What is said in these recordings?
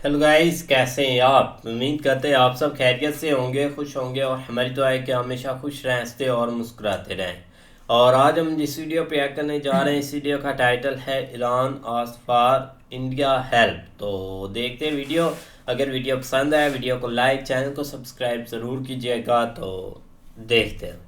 Hello guys, कैसे हैं आप? उम्मीद करते हैं आप सब खैरियत से होंगे, खुश होंगे और हमारी दुआ है कि हमेशा खुश रहें, हंसते और मुस्कुराते रहें। और आज हम जिस वीडियो पे एक्ट करने जा रहे हैं, इस वीडियो का टाइटल है Iran ask for India help. तो देखते हैं वीडियो। अगर वीडियो पसंद आए वीडियो को लाइक, चैनल को सब्सक्राइब ज़रूर कीजिएगा। तो देखते हैं।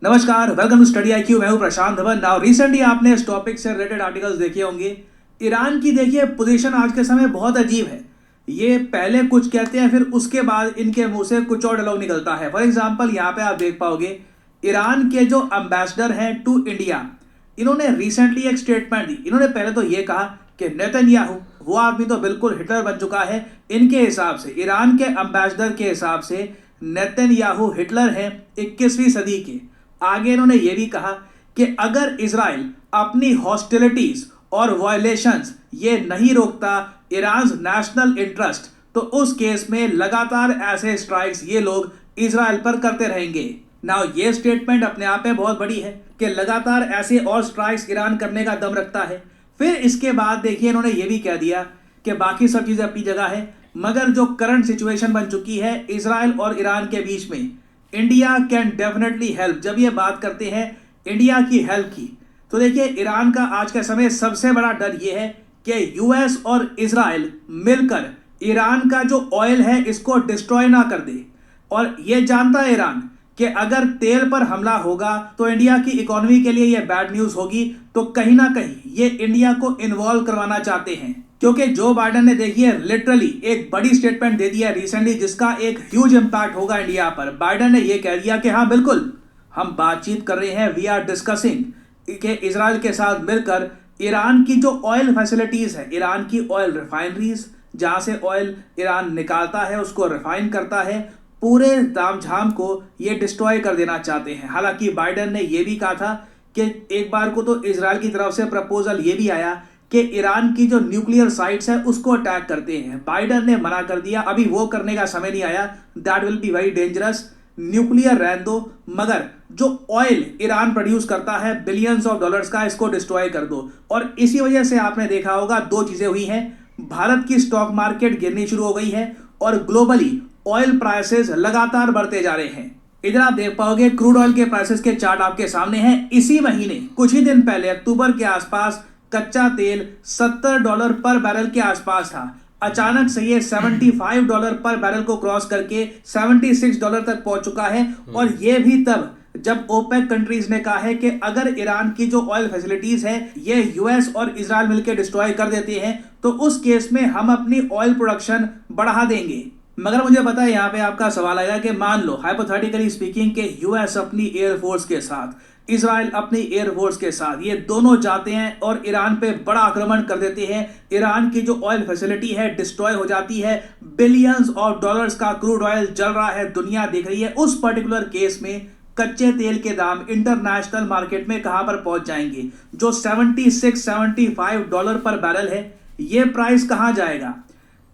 नमस्कार, वेलकम टू स्टडी आईक्यू। मैं हूं प्रशांत धवन। नाउ रिसेंटली आपने इस टॉपिक से रिलेटेड आर्टिकल्स देखे होंगे। ईरान की देखिए पोजीशन आज के समय बहुत अजीब है। ये पहले कुछ कहते हैं, फिर उसके बाद इनके मुंह से कुछ और डायलॉग निकलता है। फॉर एग्जांपल यहाँ पे आप देख पाओगे, ईरान के जो एम्बेसडर हैं टू इंडिया, इन्होंने रिसेंटली एक स्टेटमेंट दी। इन्होंने पहले तो ये कहा कि नेतन्याहू वो आदमी तो बिल्कुल हिटलर बन चुका है। इनके हिसाब से, ईरान के एम्बेसडर के हिसाब से नेतन्याहू हिटलर है 21वीं सदी के। आगे इन्होंने यह भी कहा कि अगर इजराइल अपनी हॉस्टिलिटीज और वायलेशंस ये नहीं रोकता ईरान नेशनल इंटरेस्ट, तो उस केस में लगातार ऐसे स्ट्राइक्स ये लोग इजराइल पर करते रहेंगे। नाउ ये स्टेटमेंट अपने आप में बहुत बड़ी है कि लगातार ऐसे और स्ट्राइक्स ईरान करने का दम रखता है। फिर इसके बाद देखिए इन्होंने ये भी कह दिया कि बाकी सब चीजें अपनी जगह है, मगर जो करंट सिचुएशन बन चुकी है इजराइल और ईरान के बीच में, इंडिया कैन डेफिनेटली हेल्प। जब ये बात करते हैं इंडिया की हेल्प की, तो देखिए ईरान का आज का समय सबसे बड़ा डर ये है कि यूएस और इजराइल मिलकर ईरान का जो ऑयल है इसको डिस्ट्रॉय ना कर दे। और ये जानता है ईरान कि अगर तेल पर हमला होगा तो इंडिया की इकोनॉमी के लिए ये बैड न्यूज होगी। तो कहीं ना कहीं ये इंडिया को इन्वॉल्व करवाना चाहते हैं, क्योंकि जो बाइडेन ने देखिए लिटरली एक बड़ी स्टेटमेंट दे दिया रिसेंटली, जिसका एक ह्यूज इंपैक्ट होगा इंडिया पर। बाइडेन ने यह कह दिया कि हाँ बिल्कुल हम बातचीत कर रहे हैं, वी आर डिस्कसिंग कि इजराइल के साथ मिलकर ईरान की जो ऑयल फैसिलिटीज है, ईरान की ऑयल रिफाइनरीज जहां से ऑयल ईरान निकालता है उसको रिफाइन करता है, पूरे तामझाम को ये डिस्ट्रॉय कर देना चाहते हैं। हालांकि बाइडेन ने यह भी कहा था कि एक बार को तो इजराइल की तरफ से प्रपोजल ये भी आया कि ईरान की जो न्यूक्लियर साइट्स है उसको अटैक करते हैं। बाइडेन ने मना कर दिया, अभी वो करने का समय नहीं आया, that will be very dangerous. Nuclear रहने दो, मगर जो ऑयल ईरान प्रोड्यूस करता है बिलियंस ऑफ डॉलर्स का, इसको डिस्ट्रॉय कर दो। और इसी वजह से आपने देखा होगा दो चीजें हुई हैं, भारत की स्टॉक मार्केट गिरनी शुरू हो गई है और ग्लोबली ऑयल प्राइसेस लगातार बढ़ते जा रहे हैं। इधर आप देख पाओगे क्रूड ऑयल के प्राइसेस के चार्ट आपके सामने हैं। इसी महीने कुछ ही दिन पहले अक्टूबर के आसपास कच्चा तेल $70 पर बैरल के आसपास था। अचानक से ये $75 पर बैरल को क्रॉस करके $76 तक पहुंच चुका है। और ये भी तब जब ओपेक कंट्रीज ने कहा है कि अगर ईरान की जो ऑयल फैसिलिटीज है ये यूएस और इजराइल मिलकर डिस्ट्रॉय कर देते हैं तो उस केस में हम अपनी ऑयल प्रोडक्शन बढ़ा देंगे। मगर मुझे पता है यहाँ पे आपका सवाल आएगा कि मान लो हाइपोथेटिकली स्पीकिंग के यूएस अपनी एयरफोर्स के साथ, इजराइल अपनी एयरफोर्स के साथ, ये दोनों जाते हैं और ईरान पे बड़ा आक्रमण कर देते हैं। ईरान की जो ऑयल फैसिलिटी है डिस्ट्रॉय हो जाती है, बिलियंस ऑफ डॉलर्स का क्रूड ऑयल जल रहा है, दुनिया देख रही है। उस पर्टिकुलर केस में कच्चे तेल के दाम इंटरनेशनल मार्केट में कहां पर पहुंच जाएंगे? जो $76-75 पर बैरल है, ये प्राइस कहां जाएगा?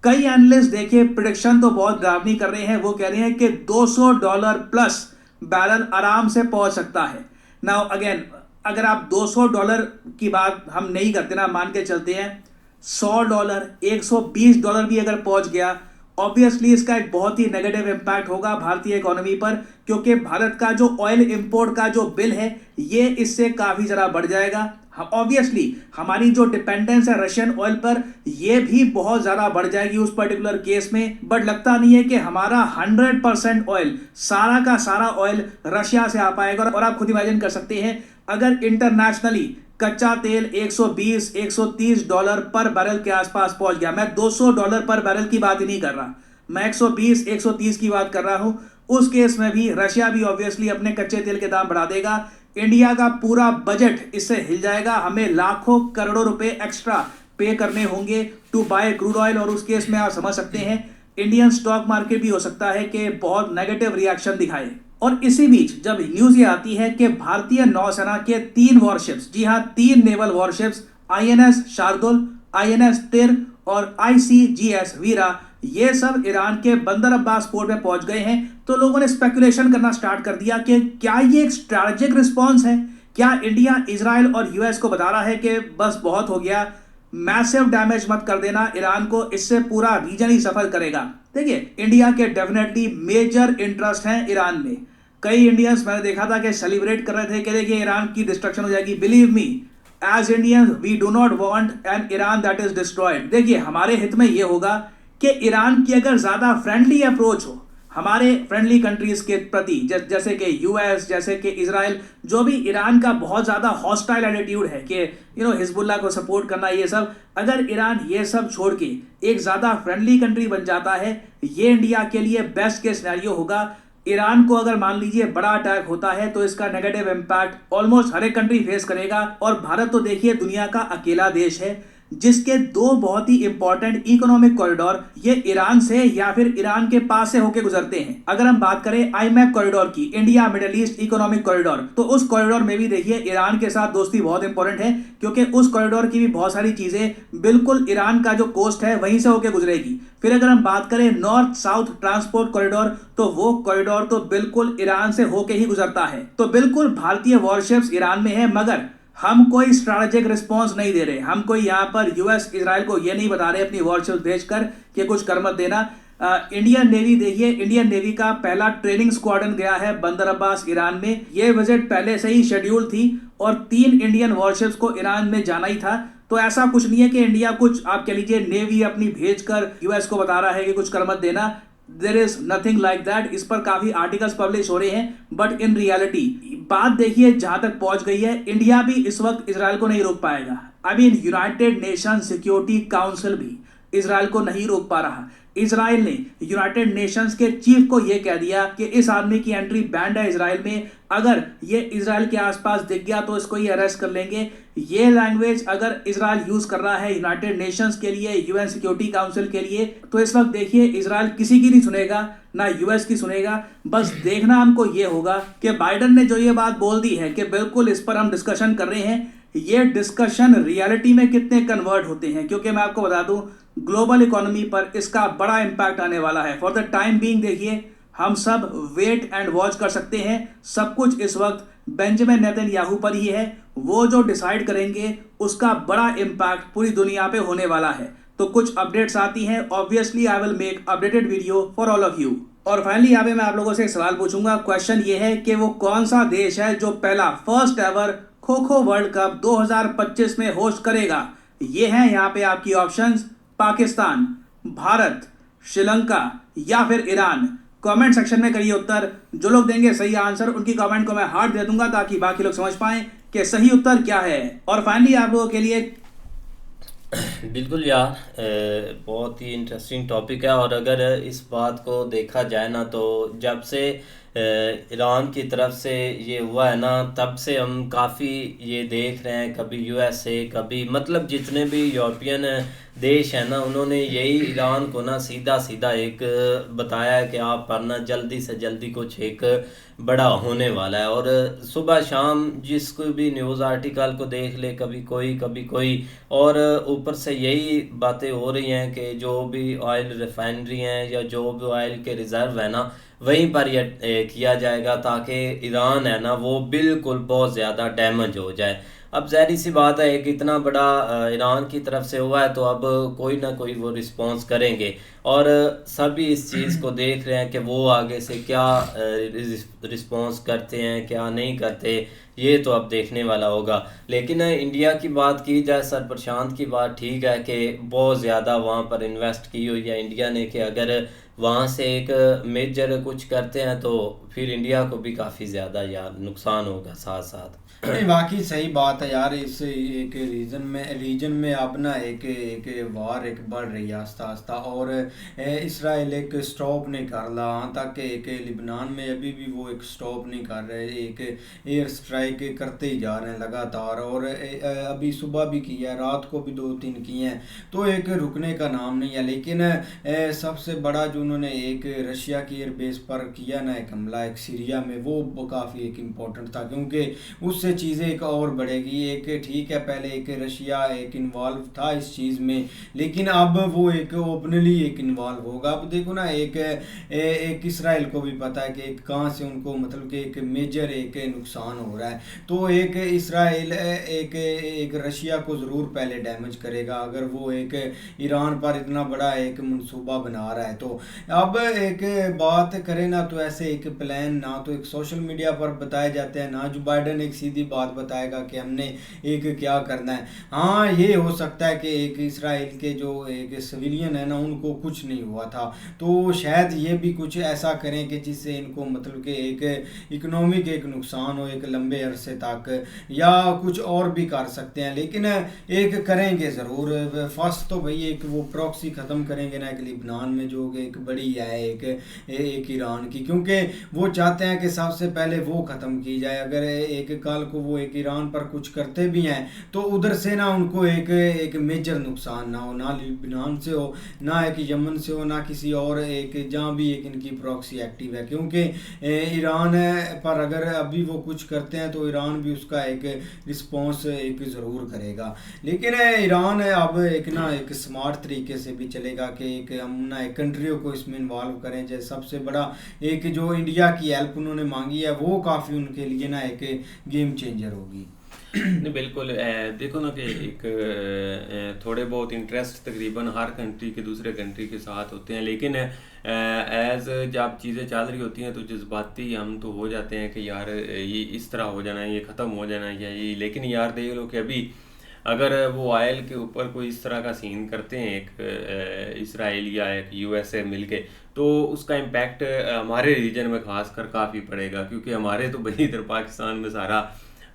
कई एनालिस्ट देखिए प्रिडिक्शन तो बहुत डरावनी कर रहे हैं। वो कह रहे हैं कि $200 प्लस बैरल आराम से पहुंच सकता है। नाउ अगेन, अगर आप $200 की बात हम नहीं करते ना, मान के चलते हैं $100, $120 भी अगर पहुंच गया, ऑब्वियसली इसका एक बहुत ही नेगेटिव इंपैक्ट होगा भारतीय इकोनॉमी पर, क्योंकि भारत का जो ऑयल इंपोर्ट का जो बिल है ये इससे काफी ज्यादा बढ़ जाएगा। ऑब्वियसली हमारी जो डिपेंडेंस है रशियन ऑयल पर ये भी बहुत ज्यादा बढ़ जाएगी उस पर्टिकुलर केस में। बट लगता नहीं है कि हमारा 100% ऑयल, सारा का सारा ऑयल रशिया से आ पाएगा। और आप खुद इमेजिन कर सकते हैं अगर इंटरनेशनली कच्चा तेल $120-130 पर बैरल के आसपास पहुंच गया, मैं $200 पर बैरल की बात ही नहीं कर रहा, मैं 120-130 की बात कर रहा हूं, उस केस में भी रशिया भी ऑब्वियसली अपने कच्चे तेल के दाम बढ़ा देगा। इंडिया का पूरा बजट इससे हिल जाएगा, हमें लाखों करोड़ों रुपए एक्स्ट्रा पे करने होंगे टू बाय क्रूड ऑयल। और उस केस में आप समझ सकते हैं इंडियन स्टॉक मार्केट भी हो सकता है कि बहुत नेगेटिव रिएक्शन दिखाए। और इसी बीच जब न्यूज ये आती है कि भारतीय नौसेना के 3 वॉरशिप्स, जी हां 3 naval warships, INS Shardul, INS तिर और आईसीजीएस वीरा, ये सब ईरान के बंदर अब्बास पोर्ट में पहुंच गए हैं, तो लोगों ने स्पेकुलेशन करना स्टार्ट कर दिया कि क्या ये एक स्ट्रैटेजिक रिस्पॉन्स है क्या इंडिया इजराइल और यूएस को बता रहा है कि बस बहुत हो गया, मैसिव डैमेज मत कर देना ईरान को, इससे पूरा रीजन ही सफर करेगा? देखिए, इंडिया के डेफिनेटली मेजर इंटरेस्ट हैं ईरान में। कई इंडियंस मैंने देखा था कि सेलिब्रेट कर रहे थे कि देखिए ईरान की डिस्ट्रक्शन हो जाएगी। Believe me, as Indians we do not want an Iran that is destroyed. देखिए, हमारे हित में यह होगा कि ईरान की अगर ज्यादा फ्रेंडली अप्रोच हो हमारे फ्रेंडली कंट्रीज के प्रति, जैसे कि यूएस, जैसे कि इजराइल, जो भी ईरान का बहुत ज्यादा हॉस्टाइल एटीट्यूड है कि हिजबुल्लाह को सपोर्ट करना, ये सब, अगर ईरान ये सब छोड़ के एक ज्यादा फ्रेंडली कंट्री बन जाता है, ये इंडिया के लिए बेस्ट केस सिनेरियो होगा। ईरान को अगर मान लीजिए बड़ा अटैक होता है तो इसका नेगेटिव इम्पैक्ट ऑलमोस्ट हर एक कंट्री फेस करेगा। और भारत तो देखिए दुनिया का अकेला देश है जिसके दो बहुत ही इंपॉर्टेंट इकोनॉमिक कॉरिडोर ये ईरान से या फिर ईरान के पास से होकर गुजरते हैं। अगर हम बात करें आईमैप कॉरिडोर की, India middle east economic corridor, तो उस कॉरिडोर में भी देखिए ईरान के साथ दोस्ती बहुत इंपॉर्टेंट है, क्योंकि उस कॉरिडोर की भी बहुत सारी चीजें बिल्कुल ईरान का जो कोस्ट है वहीं से होकर गुजरेगी। फिर अगर हम बात करें नॉर्थ साउथ ट्रांसपोर्ट कॉरिडोर, तो वो कॉरिडोर तो बिल्कुल ईरान से होकर ही गुजरता है। तो बिल्कुल भारतीय वॉरशिप्स ईरान में है, मगर हम कोई स्ट्रैटेजिक रिस्पांस नहीं दे रहे। हम कोई यहाँ पर यूएस इजराइल को ये नहीं बता रहे अपनी वॉरशिप्स भेजकर कि कुछ कर मत देना। इंडियन नेवी देखिए, इंडियन नेवी का पहला ट्रेनिंग स्क्वाड्रन गया है बंदर अब्बास ईरान में। ये विजिट पहले से ही शेड्यूल थी और 3 इंडियन वॉरशिप्स को ईरान में जाना ही था। तो ऐसा कुछ नहीं है कि इंडिया कुछ, आप कह लीजिए, नेवी अपनी भेजकर यूएस को बता रहा है कि कुछ कर मत देना। There is nothing like that. इस पर काफी आर्टिकल्स पब्लिश हो रहे हैं, बट इन रियलिटी बात देखिए जहां तक पहुंच गई है, इंडिया भी इस वक्त इजराइल को नहीं रोक पाएगा। I mean United nation security council भी इजराइल को नहीं रोक पा रहा। इजराइल ने यूनाइटेड नेशंस के चीफ को यह कह दिया कि इस आदमी की एंट्री बैंड है इजराइल में, अगर ये इजराइल के आसपास दिख गया तो इसको ये अरेस्ट कर लेंगे। ये लैंग्वेज अगर इजराइल यूज कर रहा है यूनाइटेड नेशंस के लिए, यूएन सिक्योरिटी काउंसिल के लिए, तो इस वक्त देखिए इजराइल किसी की नहीं सुनेगा, ना यूएस की सुनेगा। बस देखना हमको ये होगा कि बाइडन ने जो ये बात बोल दी है कि बिल्कुल इस पर हम डिस्कशन कर रहे हैं, ये डिस्कशन रियलिटी में कितने कन्वर्ट होते हैं, क्योंकि मैं आपको बता दूं ग्लोबल इकोनॉमी पर इसका बड़ा इंपैक्ट आने वाला है। फॉर द टाइम बीइंग देखिए हम सब वेट एंड वॉच कर सकते हैं। सब कुछ इस वक्त बेंजामिन नेतन्याहू पर ही है, वो जो डिसाइड करेंगे उसका बड़ा इंपैक्ट पूरी दुनिया पे होने वाला है। तो कुछ अपडेट्स आती हैं, obviously I will make updated video for all of you. और फाइनली यहाँ पे मैं आप लोगों से एक सवाल पूछूंगा। क्वेश्चन ये है कि वो कौन सा देश है जो पहला first ever kho kho world cup 2025 में होस्ट करेगा? ये है यहाँ पे आपकी ऑप्शंस, पाकिस्तान, भारत, श्रीलंका या फिर ईरान। कमेंट सेक्शन में करिए उत्तर। जो लोग देंगे सही आंसर उनकी कमेंट को मैं हार्ट दे दूंगा ताकि बाकी लोग समझ पाएं कि सही उत्तर क्या है। और फाइनली आप लोगों के लिए बिल्कुल यार, बहुत ही इंटरेस्टिंग टॉपिक है। और अगर इस बात को देखा जाए ना, तो जब से ईरान की तरफ से ये हुआ है ना, तब से हम काफ़ी ये देख रहे हैं, कभी यूएसए, कभी मतलब जितने भी यूरोपियन देश हैं ना, उन्होंने यही ईरान को ना सीधा सीधा एक बताया है कि आप पर ना जल्दी से जल्दी कुछ एक बड़ा होने वाला है। और सुबह शाम जिसको भी न्यूज़ आर्टिकल को देख ले, कभी कोई, और ऊपर से यही बातें हो रही हैं कि जो भी ऑयल रिफाइनरी हैं या जो भी ऑयल के रिज़र्व है ना, वहीं पर ये किया जाएगा ताकि ईरान है ना वो बिल्कुल बहुत ज़्यादा डैमेज हो जाए। अब ज़ाहिर सी बात है, एक इतना बड़ा ईरान की तरफ से हुआ है तो अब कोई ना कोई वो रिस्पॉन्स करेंगे। और सभी इस चीज़ को देख रहे हैं कि वो आगे से क्या रिस्पॉन्स करते हैं, क्या नहीं करते, ये तो अब देखने वाला होगा। लेकिन इंडिया की बात की जाए, सर प्रशांत की बात ठीक है कि बहुत ज़्यादा वहाँ पर इन्वेस्ट की हुई है इंडिया ने, कि अगर वहाँ से एक मेजर कुछ करते हैं तो फिर इंडिया को भी काफ़ी ज़्यादा यार नुकसान होगा साथ साथ। नहीं, वाकई सही बात है यार। इस एक रीजन में अपना एक वार एक बढ़ रही है आस्ता आस्ता, और इसराइल एक स्टॉप नहीं कर रहा। यहाँ तक कि एक लिबनान में अभी भी वो एक स्टॉप नहीं कर रहे, एक एयर स्ट्राइक करते ही जा रहे हैं लगातार। और अभी सुबह भी किया है, रात को भी 2-3 किए हैं, तो एक रुकने का नाम नहीं है। लेकिन सबसे बड़ा जो उन्होंने एक रशिया की एयरबेस पर किया ना एक हमला एक सीरिया में, वो काफ़ी एक इम्पोर्टेंट था, क्योंकि उससे चीज़ें एक और बढ़ेगी। एक ठीक है पहले एक रशिया एक इन्वॉल्व था इस चीज़ में, लेकिन अब वो एक ओपनली एक इन्वॉल्व होगा। अब देखो ना एक इसराइल को भी पता है कि एक कहाँ से उनको मतलब कि एक मेजर एक नुकसान हो रहा है, तो एक इसराइल एक रशिया को ज़रूर पहले डैमेज करेगा अगर वो एक ईरान पर इतना बड़ा एक मंसूबा बना रहा है। तो अब एक बात करें ना तो ऐसे एक प्लान ना तो एक सोशल मीडिया पर बताए जाते हैं, ना जो बाइडन एक सीधी बात बताएगा कि हमने एक क्या करना है। हाँ ये हो सकता है कि एक इसराइल के जो एक सिविलियन है ना उनको कुछ नहीं हुआ था, तो शायद ये भी कुछ ऐसा करें कि जिससे इनको मतलब कि एक इकोनॉमिक एक नुकसान हो एक लंबे अरसे तक, या कुछ और भी कर सकते हैं, लेकिन एक करेंगे ज़रूर। फर्स्ट तो भाई एक वो प्रॉक्सी ख़त्म करेंगे ना एक लिबनान में जो एक बड़ी है एक ईरान की, क्योंकि वो चाहते हैं कि सबसे पहले वो ख़त्म की जाए। अगर एक कल को वो एक ईरान पर कुछ करते भी हैं तो उधर से ना उनको एक मेजर नुकसान ना हो, ना लिबनान से हो, ना एक यमन से हो, ना किसी और एक जहाँ भी एक इनकी प्रॉक्सी एक्टिव है, क्योंकि ईरान पर अगर अभी वो कुछ करते हैं तो ईरान भी उसका एक रिस्पॉन्स एक ज़रूर करेगा। लेकिन ईरान अब एक स्मार्ट तरीके से भी चलेगा कि एक हम ना एक कंट्रियों को इसमें इन्वॉल्व करें। जैसे सबसे बड़ा एक जो इंडिया की हेल्प उन्होंने मांगी है वो काफ़ी उनके लिए ना एक गेम चेंजर होगी। नहीं बिल्कुल, देखो ना कि एक थोड़े बहुत इंटरेस्ट तकरीबन हर कंट्री के दूसरे कंट्री के साथ होते हैं, लेकिन एज जब चीज़ें चल रही होती हैं तो जज्बाती हम तो हो जाते हैं कि यार ये इस तरह हो जाना है, ये ख़त्म हो जाना है या ये। लेकिन यार देख लो कि अभी अगर वो ऑयल के ऊपर कोई इस तरह का सीन करते हैं एक इसराइल या एक यूएसए मिलके, तो उसका इम्पैक्ट हमारे रीजन में खासकर काफ़ी पड़ेगा, क्योंकि हमारे तो भाई इधर पाकिस्तान में सारा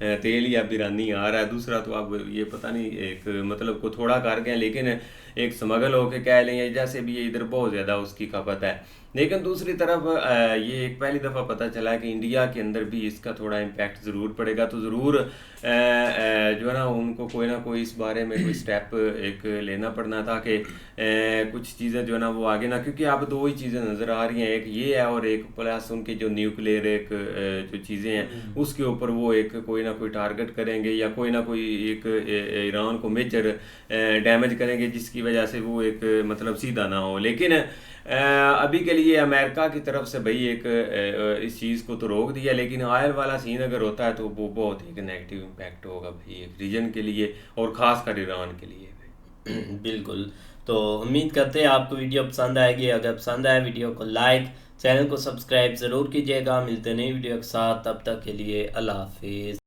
तेल या बिरानी आ रहा है। दूसरा तो अब ये पता नहीं एक मतलब को थोड़ा कर गए, लेकिन एक स्मगल होके कह लें जैसे भी ये इधर बहुत ज़्यादा उसकी खपत है। लेकिन दूसरी तरफ ये एक पहली दफ़ा पता चला है कि इंडिया के अंदर भी इसका थोड़ा इम्पैक्ट ज़रूर पड़ेगा, तो ज़रूर जो है ना उनको कोई ना कोई इस बारे में कोई स्टेप एक लेना पड़ना था कि कुछ चीज़ें जो है ना वो आगे ना, क्योंकि अब दो ही चीज़ें नज़र आ रही हैं, एक ये है और एक प्लस उनके जो न्यूक्लियर एक जो चीज़ें हैं उसके ऊपर वो एक कोई ना कोई टारगेट करेंगे या कोई ना कोई एक ईरान को मेजर डैमेज करेंगे जिसकी वजह से वो एक मतलब सीधा ना हो। लेकिन अभी के लिए अमेरिका की तरफ से भाई एक इस चीज़ को तो रोक दिया, लेकिन ऑयल वाला सीन अगर होता है तो वो बहुत एक नेगेटिव इम्पैक्ट होगा भाई एक रीजन के लिए और ख़ास कर ईरान के लिए। बिल्कुल। तो उम्मीद करते हैं आपको वीडियो पसंद आएगी। अगर पसंद आए वीडियो को लाइक, चैनल को सब्सक्राइब ज़रूर कीजिएगा। मिलते नई वीडियो के साथ, तब तक के लिए अल्लाह हाफिज़।